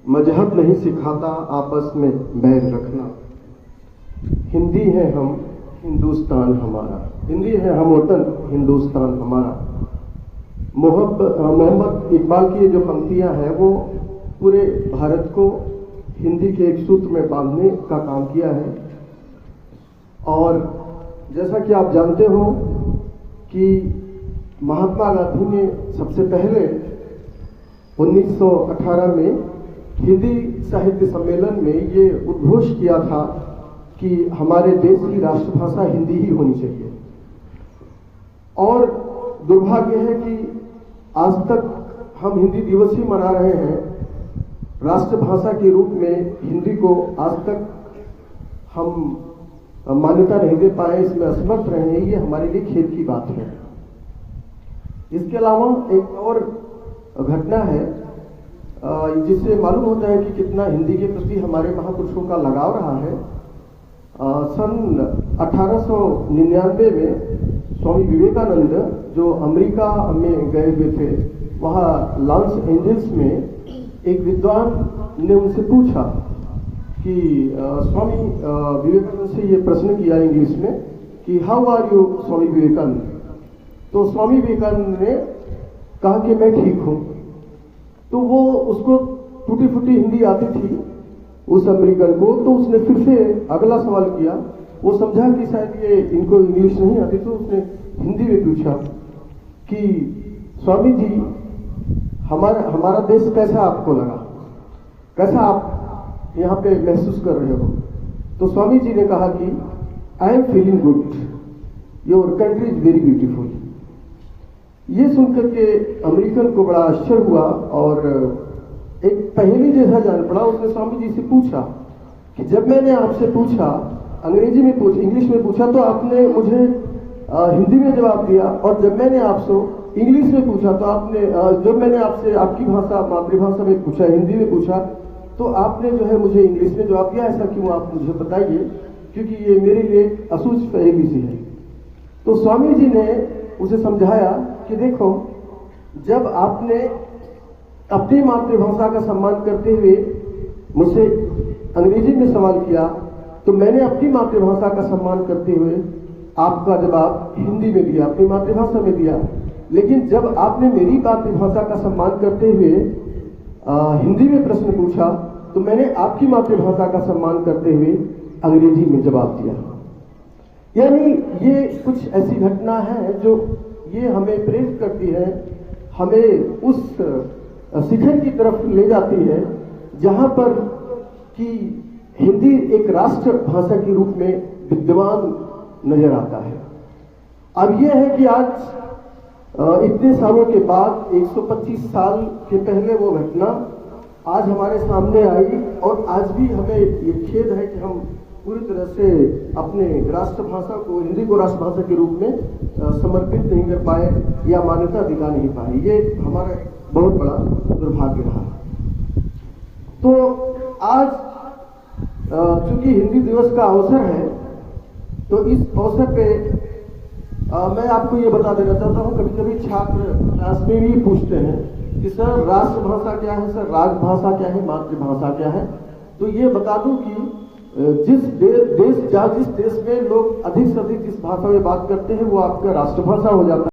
मजहब नहीं सिखाता आपस में बैर रखना। हिंदी है हम, हिंदुस्तान हमारा। हिंदी है हम वतन, हिंदुस्तान हमारा। मोहम्मद इकबाल की ये जो पंक्तियां हैं वो पूरे भारत को हिंदी के एक सूत्र में बांधने का काम किया है। और जैसा कि आप जानते हो कि महात्मा गांधी ने सबसे पहले 1918 में हिंदी साहित्य सम्मेलन में ये उद्घोष किया था कि हमारे देश की राष्ट्रभाषा हिंदी ही होनी चाहिए। और दुर्भाग्य है कि आज तक हम हिंदी दिवस ही मना रहे हैं, राष्ट्रभाषा के रूप में हिंदी को आज तक हम मान्यता नहीं दे पाए, इसमें असमर्थ रहे हैं। ये हमारे लिए खेद की बात है। इसके अलावा एक और घटना है जिससे मालूम होता है कि कितना हिंदी के प्रति हमारे महापुरुषों का लगाव रहा है। सन 1899 में स्वामी विवेकानंद जो अमेरिका में गए हुए थे, वहाँ लॉस एंजल्स में एक विद्वान ने उनसे पूछा कि स्वामी विवेकानंद से ये प्रश्न किया इंग्लिश में कि how are you Swami Vivekananda. तो स्वामी विवेकानंद ने कहा कि मैं ठीक हूँ। तो वो उसको टूटी फूटी हिंदी आती थी उस अमेरिकन को, तो उसने फिर से अगला सवाल किया। वो समझा कि शायद ये इनको इंग्लिश नहीं आती, तो उसने हिंदी में पूछा कि स्वामी जी हमारा देश कैसा आपको लगा, कैसा आप यहाँ पे महसूस कर रहे हो। तो स्वामी जी ने कहा कि I am feeling good, your country is very beautiful. ये सुनकर के अमेरिकन को बड़ा आश्चर्य हुआ और एक पहेली जैसा जान पड़ा। उसने स्वामी जी से पूछा कि जब मैंने आपसे पूछा, अंग्रेजी में पूछा, इंग्लिश में पूछा, तो आपने मुझे हिंदी में जवाब दिया, और जब मैंने आपसे इंग्लिश में पूछा तो आपने जब मैंने आपसे आपकी भाषा मातृभाषा में पूछा, हिंदी में पूछा, तो आपने जो है मुझे इंग्लिश में जवाब दिया। ऐसा क्यों, आप मुझे बताइए, क्योंकि ये मेरे लिए असूझ पहेली सी है। तो स्वामी जी ने उसे समझाया कि देखो, जब आपने अपनी मातृभाषा का सम्मान करते हुए मुझसे अंग्रेजी में सवाल किया, तो मैंने अपनी मातृभाषा का सम्मान करते हुए आपका जवाब हिंदी में दिया, अपनी मातृभाषा में दिया। लेकिन जब आपने मेरी मातृभाषा का सम्मान करते हुए हिंदी में प्रश्न पूछा, तो मैंने आपकी मातृभाषा का सम्मान करते हुए अंग्रेजी में जवाब दिया। यानी ये कुछ ऐसी घटना है जो ये हमें प्रेरित करती है, हमें उस शिखर की तरफ ले जाती है जहां पर कि हिंदी एक राष्ट्र भाषा के रूप में विद्यमान नजर आता है। अब यह है कि आज इतने सालों के बाद 125 साल के पहले वो घटना आज हमारे सामने आई, और आज भी हमें ये खेद है कि हम पूरी तरह से अपने राष्ट्रभाषा को, हिंदी को राष्ट्रभाषा के रूप में समर्पित नहीं कर पाए या मान्यता दिला नहीं पाए। ये हमारा बहुत बड़ा दुर्भाग्य रहा। तो आज चूंकि हिंदी दिवस का अवसर है, तो इस अवसर पे मैं आपको ये बता देना चाहता हूँ, कभी कभी छात्र क्लास में भी पूछते हैं कि सर राष्ट्रभाषा क्या है, सर राजभाषा क्या है, मातृभाषा क्या है। तो ये बता दूं कि जिस देश में लोग अधिक से अधिक जिस भाषा में बात करते हैं वो आपका राष्ट्रभाषा हो जाता है।